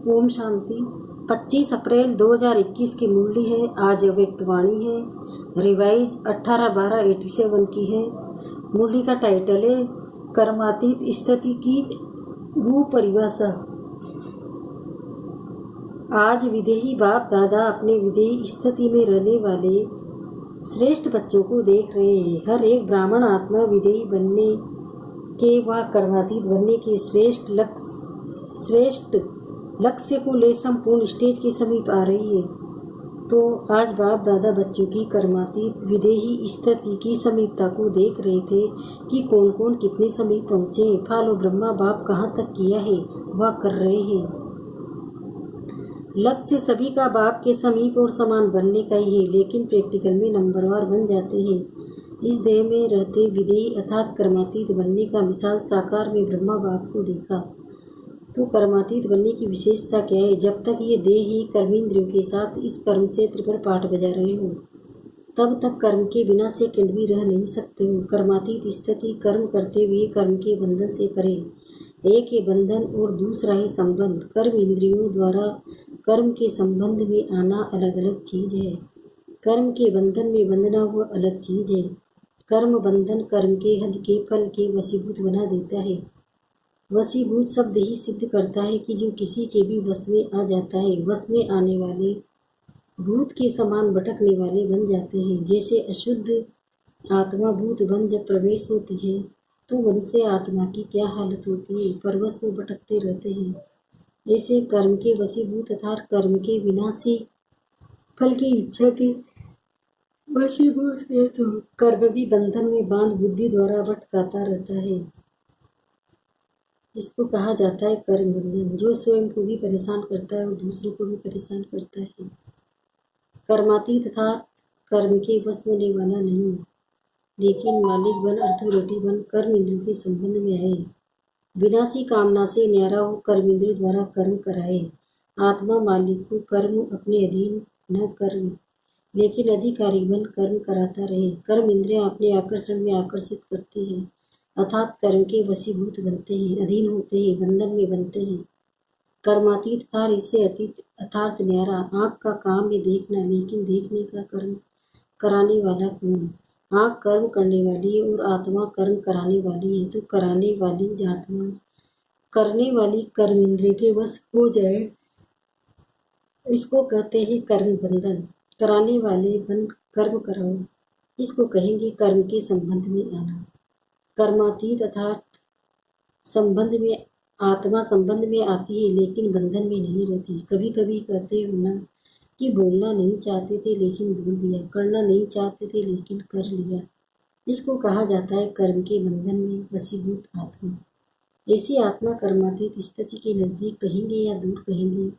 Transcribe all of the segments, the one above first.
ओम शांति। 25 अप्रैल 2021 की मुरली है। आज अव्यक्त वाणी है। रिवाइज 18/12/87 की है। मुरली का टाइटल है कर्मातीत स्थिति की भू परिभाषा। आज विदेही बाप दादा अपने विदेही स्थिति में रहने वाले श्रेष्ठ बच्चों को देख रहे हैं। हर एक ब्राह्मण आत्मा विदेही बनने के व कर्मातीत बनने के श्रेष्ठ लक्ष्य को ले संपूर्ण स्टेज के समीप आ रही है। तो आज बाप दादा बच्चों की कर्मातीत विदेही स्थिति की समीपता को देख रहे थे कि कौन कौन कितने समीप पहुँचे। फॉलो ब्रह्मा बाप कहाँ तक किया है वह कर रहे हैं। लक्ष्य सभी का बाप के समीप और समान बनने का ही है, लेकिन प्रैक्टिकल में नंबरवार बन जाते हैं। इस देह में रहते विदेही अर्थात कर्मातीत बनने का मिसाल साकार में ब्रह्मा बाप को देखा। तो कर्मातीत बनने की विशेषता क्या है? जब तक ये देह ही कर्मेंद्रियों के साथ इस कर्म क्षेत्र पर पाठ बजा रहे हो, तब तक कर्म के बिना सेकंड भी रह नहीं सकते हो। कर्मातीत स्थिति कर्म करते हुए कर्म के बंधन से परे। एक है बंधन और दूसरा है संबंध। कर्म इंद्रियों द्वारा कर्म के संबंध में आना अलग अलग चीज है। कर्म के बंधन में बंधना वो अलग चीज है। कर्म बंधन कर्म के हद के फल के वशीभूत बना देता है। वशीभूत शब्द ही सिद्ध करता है कि जो किसी के भी वश में आ जाता है। वश में आने वाले भूत के समान भटकने वाले बन जाते हैं। जैसे अशुद्ध आत्मा भूत बन जब प्रवेश होती है तो मनुष्य आत्मा की क्या हालत होती है, परवश वो भटकते रहते हैं। ऐसे कर्म के वशीभूत अर्थात कर्म के विनाशी फल की इच्छा के वशीभूत है तो कर्म भी बंधन में बांध बुद्धि द्वारा भटकाता रहता है। इसको कहा जाता है कर्म बंधन, जो स्वयं को भी परेशान करता है और दूसरों को भी परेशान करता है। कर्मातीत अर्थात कर्म के वश होने वाला नहीं, लेकिन मालिक बन अर्थोरिटी बन कर्म इंद्रियों के संबंध में आए। विनाशी कामना से न्यारा हो कर्म इंद्रियों द्वारा कर्म कराए। आत्मा मालिक को कर्म अपने अधीन न कर, लेकिन अधिकारी बन कर्म कराता रहे। कर्म इंद्रियां अपने आकर्षण में आकर्षित करती है, अर्थात कर्म के वशीभूत बनते हैं, अधीन होते हैं, बंधन में बनते हैं। कर्मातीत अर्थात इससे अतीत अर्थात न्यारा। आँख का काम है देखना, लेकिन देखने का कर्म कराने वाला कौन? आँख कर्म करने वाली है और आत्मा कर्म कराने वाली है। तो कराने वाली आत्मा करने वाली कर्म इंद्रिय के वश हो जाए, इसको कहते हैं कर्म बंधन। कराने वाले बन कर्म कराओ, इसको कहेंगे कर्म के संबंध में आना। कर्मातीत अर्थात संबंध में आत्मा संबंध में आती है, लेकिन बंधन में नहीं रहती। कभी कभी कहते हो ना कि बोलना नहीं चाहते थे लेकिन बोल दिया, करना नहीं चाहते थे लेकिन कर लिया। इसको कहा जाता है कर्म के बंधन में वशीभूत आत्मा। ऐसी आत्मा कर्मातीत स्थिति के नजदीक कहेंगे या दूर कहेंगे।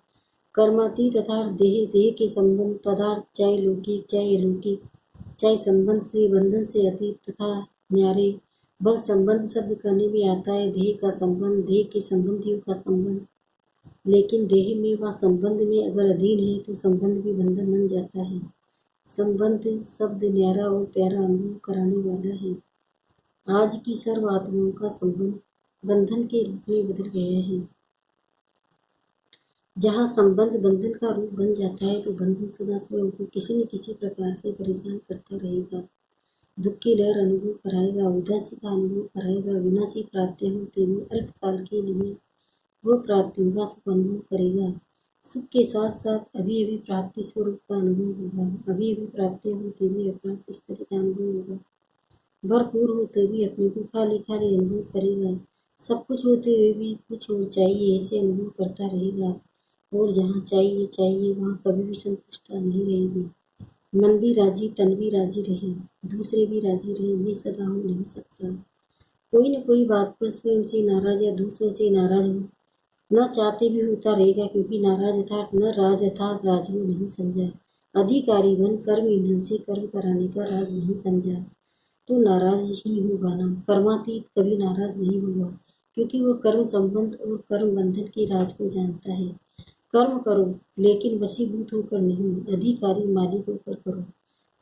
कर्मातीत अर्थात देह के संबंध पदार्थ, चाहे लौकिक चाहे अलौकिक, चाहे संबंध से बंधन से अतीत तथा न्यारे। बल संबंध शब्द कहने में आता है देह का संबंध, देह के संबंधियों का संबंध, लेकिन देह में व संबंध में अगर अधीन है तो संबंध भी बंधन बन जाता है। संबंध शब्द न्यारा और प्यारा अनुभव कराने वाला है। आज की सर्व आत्माओं का संबंध बंधन के रूप में बदल गया है। जहाँ संबंध बंधन का रूप बन जाता है तो बंधन सदा स्वयं को किसी न किसी प्रकार से परेशान करता रहेगा। दुख की लहर अनुभव कराएगा, उदासी का अनुभव कराएगा। विनाशी प्राप्तियां होते हुए अल्पकाल के लिए वो प्राप्तियों का सुख अनुभव करेगा। सुख के साथ साथ अभी अभी प्राप्ति स्वरूप का अनुभव होगा। अभी अभी प्राप्तियां होते हुए अप्राप्त स्थिति का अनुभव होगा। भरपूर होते हुए अपने को खाली खाली अनुभव करेगा। सब कुछ होते हुए भी कुछ और चाहिए ऐसे अनुभव करता रहेगा। और जहाँ चाहिए चाहिए वहाँ कभी भी संतुष्टता नहीं रहेगी। मन भी राजी तन भी राजी रहे, दूसरे भी राजी रहे, ये सदा हो नहीं सकता। कोई न कोई बात पर स्वयं से नाराज या दूसरों से नाराज हो, न चाहते भी होता रहेगा, क्योंकि नाराज अर्थात न राज अर्थात राज को नहीं समझा। अधिकारी बन कर्म इंद्रियों से कर्म कराने का राज नहीं समझा तो नाराज ही होगा ना। कर्मातीत कभी नाराज नहीं होगा, क्योंकि वो कर्म संबंध और कर्म बंधन के राज को जानता है। कर्म करो लेकिन वशीभूत होकर नहीं, अधिकारी मालिक होकर करो।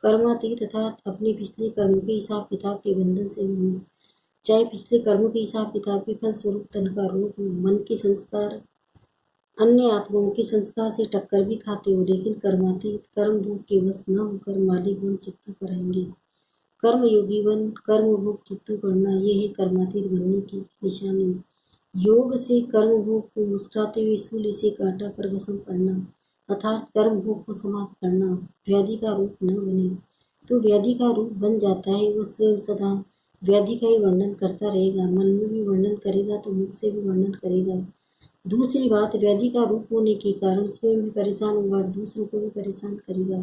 कर्मातीत अर्थात अपने पिछले कर्मों के हिसाब किताब के बंधन से नहीं, चाहे पिछले कर्मों के हिसाब किताब के फल स्वरूप तन का रोग हो। मन के संस्कार अन्य आत्माओं के संस्कार से टक्कर भी खाते हो, लेकिन कर्मातीत कर्म भोग के वश न होकर मालिक बन चित्तू पर रहेंगे। कर्म योगी बन कर्म भोग चित्तू करना, यह है कर्मातीत बनने की निशानी। योग से कर्म भोग को मुस्कुराते हुए सूली से कांटा पर वसम करना, अर्थात कर्म भोग को समाप्त करना। व्याधि का रूप न बने तो व्याधि का रूप बन जाता है। वो स्वयं सदा व्याधि का ही वर्णन करता रहेगा, मन में भी वर्णन करेगा तो मुख से भी वर्णन करेगा। दूसरी बात, व्याधि का रूप होने के कारण स्वयं भी परेशान होगा और दूसरों को भी परेशान करेगा।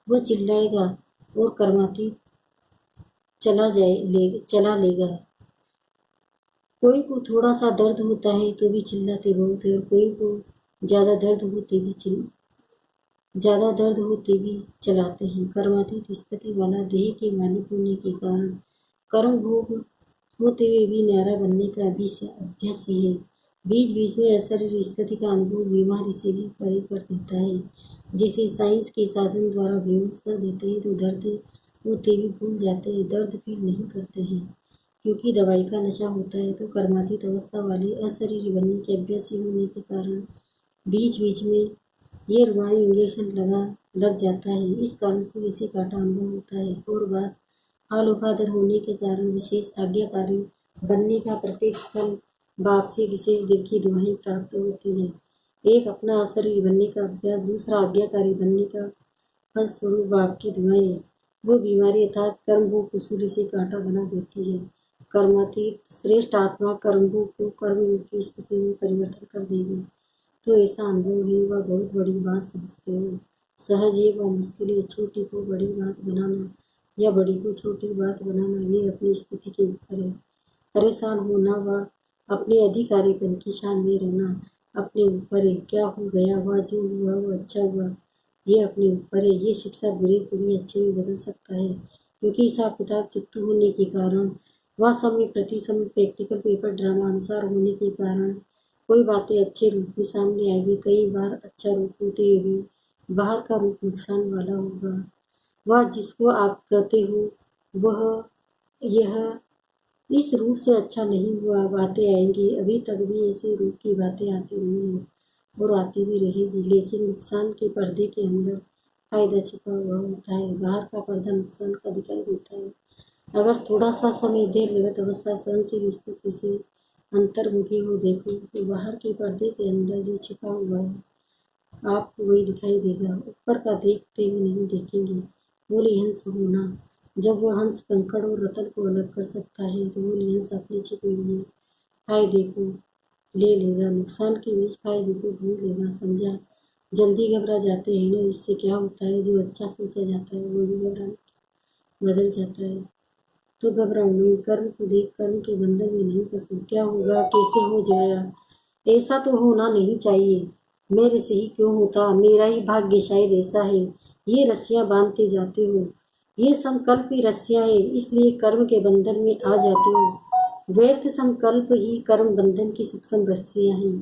वह चिल्लाएगा और कर्मातीत चला लेगा। कोई को थोड़ा सा दर्द होता है तो भी चिल्लाते बहुत है, और कोई को ज़्यादा दर्द होते भी चलाते हैं। कर्मातीत स्थिति वाला देह के मालिक होने के कारण कर्म भोग होते हुए भी न्यारा बनने का अभ्यास है। बीच बीच में अशरीर स्थिति का अनुभव बीमारी से भी परे कर देता है। जैसे साइंस के साधन द्वारा बेहोश कर देते हैं तो दर्द होते भी भूल जाते हैं, दर्द फील नहीं करते हैं, क्योंकि दवाई का नशा होता है। तो कर्मातीत अवस्था वाले अशरीरी बनने के अभ्यासी होने के कारण बीच बीच में ये रूहानी इंजेक्शन लग जाता है। इस कारण से इसे काटा अनुभव होता है। और बात आलोकादर होने के कारण विशेष आज्ञाकारी बनने का प्रत्येक स्थल बाप से विशेष दिल की दुआएं प्राप्त होती है। एक अपना अशरीरी बनने का अभ्यास, दूसरा आज्ञाकारी बनने का फलस्वरूप बाप की दुआएं। वो बीमारी अर्थात कर्मभोग को सूली से कांटा बना देती है। कर्मातीत श्रेष्ठ आत्मा कर्मभोग को कर्मयोग की स्थिति में परिवर्तन कर देगी। तो ऐसा अनुभव है, वह बहुत बड़ी बात समझते हो। सहज है वह मुश्किल है। छोटी को बड़ी बात बनाना या बड़ी को छोटी बात बनाना, ये अपनी स्थिति के ऊपर है। परेशान होना व अपने अधिकारीपन की शान में रहना अपने ऊपर है। क्या हो गया, वह जो हुआ वो अच्छा हुआ, ये अपने ऊपर है। ये शिक्षा बुरे को भी अच्छे में बदल सकता है, क्योंकि हिसाब किताब चित्तू होने के कारण वह समय प्रति समय प्रैक्टिकल पेपर ड्रामा अनुसार होने के कारण कोई बातें अच्छे रूप में सामने आएगी, कई बार अच्छा रूप होते हुए भी बाहर का रूप नुकसान वाला होगा। वह जिसको आप कहते हो वह यह इस रूप से अच्छा नहीं हुआ, बातें आएंगी। अभी तक भी ऐसे रूप की बातें आती रही हैं और आती भी रहेगी, लेकिन नुकसान के पर्दे के अंदर फायदा छुपा हुआ होता है। बाहर का पर्दा नुकसान का दिखाई देता है। अगर थोड़ा सा समय देर लगत अवस्था सहनशील स्थिति से अंतर्मुखी हो देखो तो बाहर के पर्दे के अंदर जो छिपा हुआ है आपको वही दिखाई देगा। ऊपर का देखते हुए नहीं देखेंगे। बोले हंस होना, जब वह हंस कंकड़ और रतन को अलग कर सकता है तो बोले हंस अपने छिपे हुए फायदे को ले लेगा, नुकसान के बीच फायदे को ढूंढ लेगा। समझा? जल्दी घबरा जाते हैं ना, इससे क्या होता है, जो अच्छा सोचा जाता है वो भी घबराने बदल जाता है। तो घबराओ नहीं, कर्म को देख कर्म के बंधन में नहीं फंसो। क्या होगा, कैसे हो जाएगा, ऐसा तो होना नहीं चाहिए, मेरे से ही क्यों होता, मेरा ही भाग्य शायद ऐसा है, ये रस्सियां बांधते जाते हो। ये संकल्प ही रस्सियां है, इसलिए कर्म के बंधन में आ जाते हो। व्यर्थ संकल्प ही कर्म बंधन की सूक्ष्म रस्सियां हैं।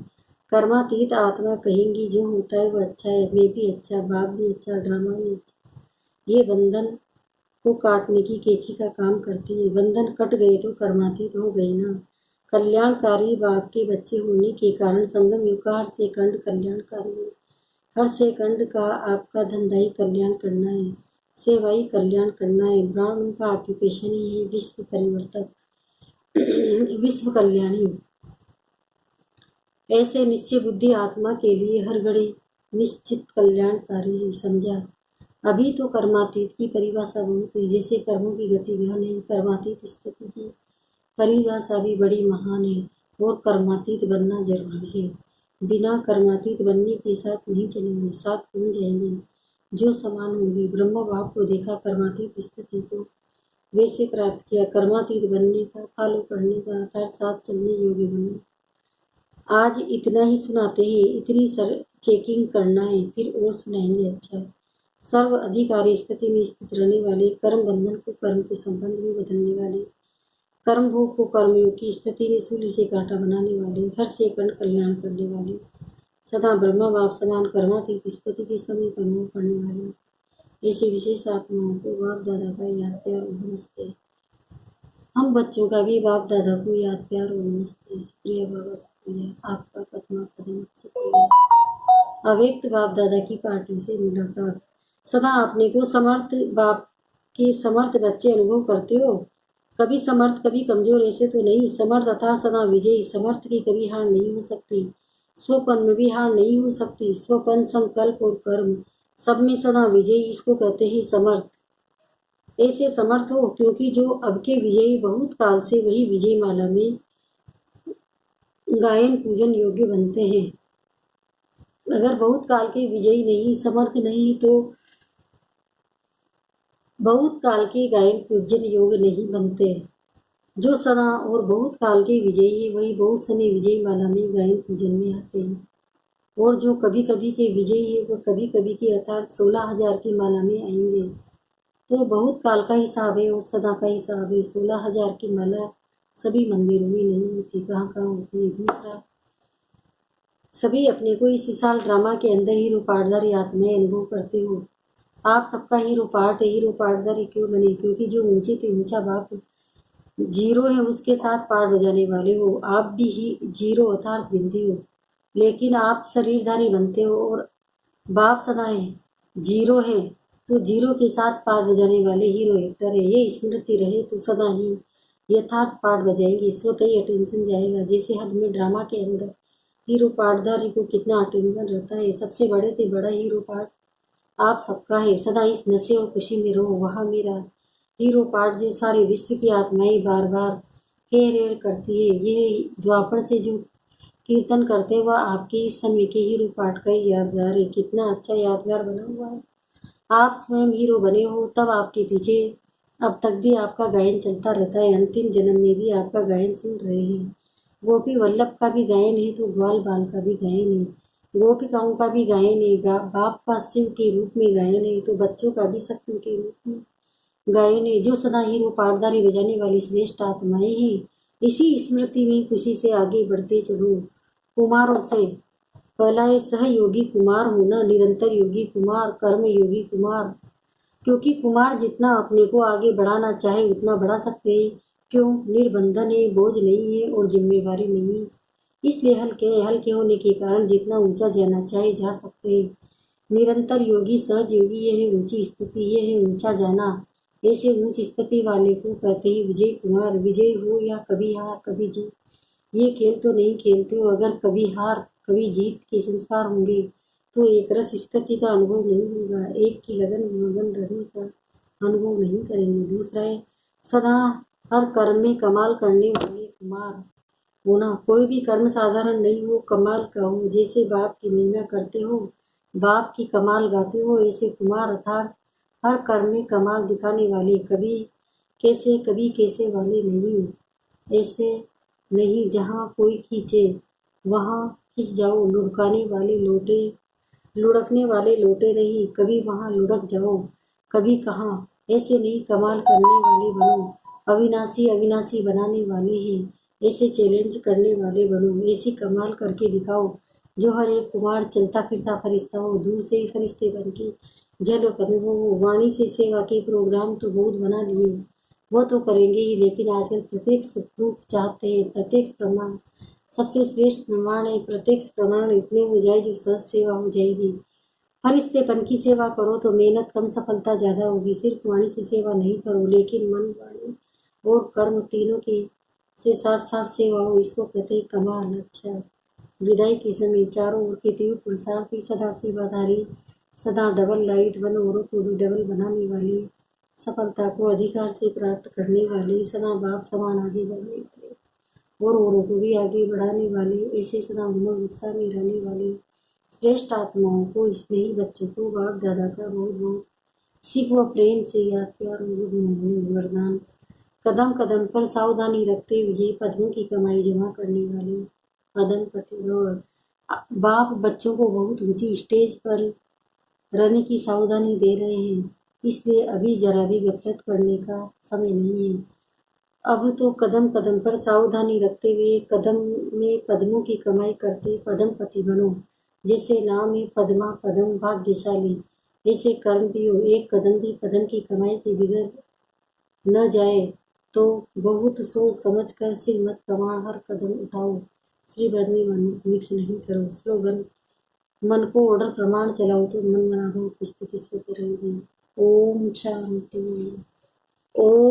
कर्मातीत आत्मा कहेंगी जो होता है वो अच्छा है, मैं भी अच्छा, बाप भी अच्छा, ड्रामा भी अच्छा। ये बंधन को काटने की कैंची का काम करती है। बंधन कट गए तो कर्मातीत हो गए ना। कल्याणकारी बाप के बच्चे होने के कारण संगम युग का हर सेकंड कल्याणकारी है। हर सेकंड का आपका धंधा कल्याण करना है, सेवा ही कल्याण करना है। ब्राह्मण का ऑक्यूपेशन ही है विश्व परिवर्तक, विश्व कल्याणी। ऐसे निश्चय बुद्धि आत्मा के लिए हर घड़ी निश्चित कल्याणकारी है। समझा? अभी तो कर्मातीत की परिभाषा बहुत है, जैसे कर्मों की गति गहन है, कर्मातीत स्थिति की परिभाषा भी बड़ी महान है। और कर्मातीत बनना जरूरी है। बिना कर्मातीत बनने के साथ नहीं चलेंगे, साथ कौन जाएंगे, जो समान होंगे। ब्रह्म बाप को देखा, कर्मातीत स्थिति को वैसे प्राप्त किया। कर्मातीत बनने का, फॉलो करने का अर्थात साथ चलने योग्य बनना। आज इतना ही सुनाते हैं, इतनी चेकिंग करना है, फिर और सुनाएंगे। अच्छा, सर्व अधिकारी स्थिति में स्थित रहने वाले, कर्म बंधन को कर्म के संबंध में बदलने वाले, कर्म भोग को कर्मयोग की स्थिति में सूली से कांटा बनाने वाले, हर सेकंड कल्याण करने वाले, सदा ब्रह्मा बाप समान कर्मातीत स्थिति के समय पर अनुभव करने वाले, ऐसे विशेष आत्माओं को बाप दादा का याद प्यार नमस्ते। हम बच्चों का भी बाप दादा को याद प्यार और नमस्ते। शुक्रिया बाबा, शुक्रिया आपका पद्मा पदम, शुक्रिया। अव्यक्त बाप दादा की पार्टी से मुलाकात। सदा अपने को समर्थ बाप के समर्थ बच्चे अनुभव करते हो। कभी समर्थ कभी कमजोर, ऐसे तो नहीं। समर्थ अथा सदा विजयी। समर्थ की कभी हार नहीं हो सकती। स्वपन में भी हार नहीं हो सकती। स्वपन, संकल्प और कर्म सब में सदा विजयी, इसको कहते हैं समर्थ। ऐसे समर्थ हो क्योंकि जो अब के विजयी बहुत काल से वही विजय माला में गायन पूजन योग्य बनते हैं। अगर बहुत काल के विजयी नहीं, समर्थ नहीं, तो बहुत काल के गायन पूजन योग्य नहीं बनते। जो सदा और बहुत काल के विजयी है वही बहुत समय विजय माला में गायन पूजन में आते हैं। और जो कभी कभी के विजयी है वो कभी कभी के अर्थात 16,000 की माला में आएंगे। तो बहुत काल का हिसाब है और सदा का हिसाब है। 16,000 की माला सभी मंदिरों में नहीं होती, कहाँ कहाँ होती है। दूसरा, सभी अपने को इस विशाल ड्रामा के अंदर हीरो पार्टदारी आत्माएं अनुभव करते हो। आप सबका हीरो पार्ट है। हीरो पार्टदारी क्यों बने? क्योंकि जो ऊंचे से ऊंचा बाप जीरो है उसके साथ पार्ट बजाने वाले हो। आप भी ही जीरो अर्थात बिंदी हो, लेकिन आप शरीरधारी बनते हो और बाप सदा है जीरो है। तो जीरो के साथ पार्ट बजाने वाले हीरो एक्टर है। ये स्मृति रहे तो सदा ही यथार्थ पार्ट बजाएंगे। स्वतः ही अटेंशन जाएगा। जैसे हद में ड्रामा के अंदर हीरो पार्टधारी को कितना अटेंशन रहता है। सबसे बड़े से बड़ा हीरो पार्ट आप सबका है। सदा इस नशे और खुशी में रहो। वहाँ मेरा हीरो पार्ट जो सारे विश्व की आत्माएं बार बार हेर हेर करती है। ये द्वापर से जो कीर्तन करते हैं वह आपके इस समय के हीरो पार्ट का ही यादगार है। कितना अच्छा यादगार बना हुआ है। आप स्वयं हीरो बने हो तब आपके पीछे अब तक भी आपका गायन चलता रहता है। अंतिम जन्म में भी आपका गायन सुन रहे हैं। गोपी वल्लभ का भी गायन है तो ग्वाल बाल का भी गायन है। गोपिकाओं का भी गायन है। बाप का शिव के रूप में गायन है तो बच्चों का भी शक्ति के रूप में गायन है। जो सदा हीरो पार्टदारी बजाने वाली श्रेष्ठ आत्माएं हैं, इसी स्मृति में खुशी से आगे बढ़ते चलो। कुमारों से पहला है सहयोगी कुमार होना, निरंतर योगी कुमार, कर्म योगी कुमार। क्योंकि कुमार जितना अपने को आगे बढ़ाना चाहे उतना बढ़ा सकते हैं। क्यों? निर्बंधन है, बोझ नहीं है और जिम्मेवारी नहीं है। इसलिए हल्के होने के कारण जितना ऊंचा जाना चाहे जा सकते हैं। निरंतर योगी, सहज योगी, यह है ऊंची स्थिति, यह है ऊंचा जाना। ऐसे ऊंच स्थिति वाले को कहते हैं विजय कुमार। विजय हो या कभी हार कभी जीत, ये खेल तो नहीं खेलते हो। अगर कभी हार कभी जीत के संस्कार होंगे तो एक रस स्थिति का अनुभव नहीं होगा। एक की लगन मगन रहने का अनुभव नहीं करेंगे। दूसरा है सदा हर कर्म में कमाल करने वाले कुमार होना। कोई भी कर्म साधारण नहीं हो, कमाल का हो। जैसे बाप की महिमा करते हो, बाप की कमाल गाते हो, ऐसे कुमार अर्थात हर कर्म में कमाल दिखाने वाले, कभी कैसे वाले नहीं। ऐसे नहीं जहाँ कोई खींचे वहाँ खिंच जाओ। लुढ़कने वाले लोटे नहीं, कभी वहाँ लुढ़क जाओ कभी कहाँ। ऐसे नहीं, कमाल करने वाले बनो। अविनाशी बनाने वाले हैं। ऐसे चैलेंज करने वाले बनो। ऐसी कमाल करके दिखाओ जो हर एक कुमार चलता फिरता फरिश्ता हो। दूर से ही फरिश्ते बन के झलक अनुभव हो। वाणी से सेवा के प्रोग्राम तो बहुत बना लिए, वो तो करेंगे ही, लेकिन आजकल प्रत्यक्ष प्रूफ चाहते हैं। प्रत्यक्ष प्रमाण सबसे श्रेष्ठ प्रमाण है। प्रत्यक्ष प्रमाण इतने हो जाए जो सहज सेवा हो जाएगी। फरिश्तेपन की सेवा करो तो मेहनत कम, सफलता ज़्यादा होगी। सिर्फ वाणी से सेवा नहीं करो, लेकिन मन, वाणी और कर्म तीनों के से साथ साथ सेवा हो। इसको कहते हैं कमाल। अच्छा, विदाई के समय चारों ओर के तीव्र पुरुषार्थी, सदा सेवाधारी, सदा डबल लाइट बन, औरों को भी डबल बनाने वाले, सफलता को अधिकार से प्राप्त करने वाले, सदा बाप समान आगे बढ़ने वाले और औरों को भी आगे बढ़ाने वाले, ऐसे सदा उमंग उत्साह में रहने वाले श्रेष्ठ आत्माओं को, स्नेही बच्चों को बाप दादा का बहुत बहुत सीख व प्रेम से याद प्यार और वरदान। कदम कदम पर सावधानी रखते हुए पद्मों की कमाई जमा करने वाले पदम पति और बाप बच्चों को बहुत ऊंची स्टेज पर रहने की सावधानी दे रहे हैं। इसलिए अभी जरा भी गफलत करने का समय नहीं है। अब तो कदम कदम पर सावधानी रखते हुए कदम में पद्मों की कमाई करते पदम पति बनो। जैसे नाम है पद्मा, पदम भाग्यशाली, ऐसे कर्म भी हो। एक कदम भी पदम की कमाई के बिगड़ न जाए तो बहुत सोच समझ कर सिर मत प्रमाण हर कदम उठाओ, श्री पद में मन मिक्स नहीं करो। स्लोगन: मन को ऑर्डर प्रमाण चलाओ तो मन बना हो स्थिति स्वतः रहेगी। ओम शांति। ओम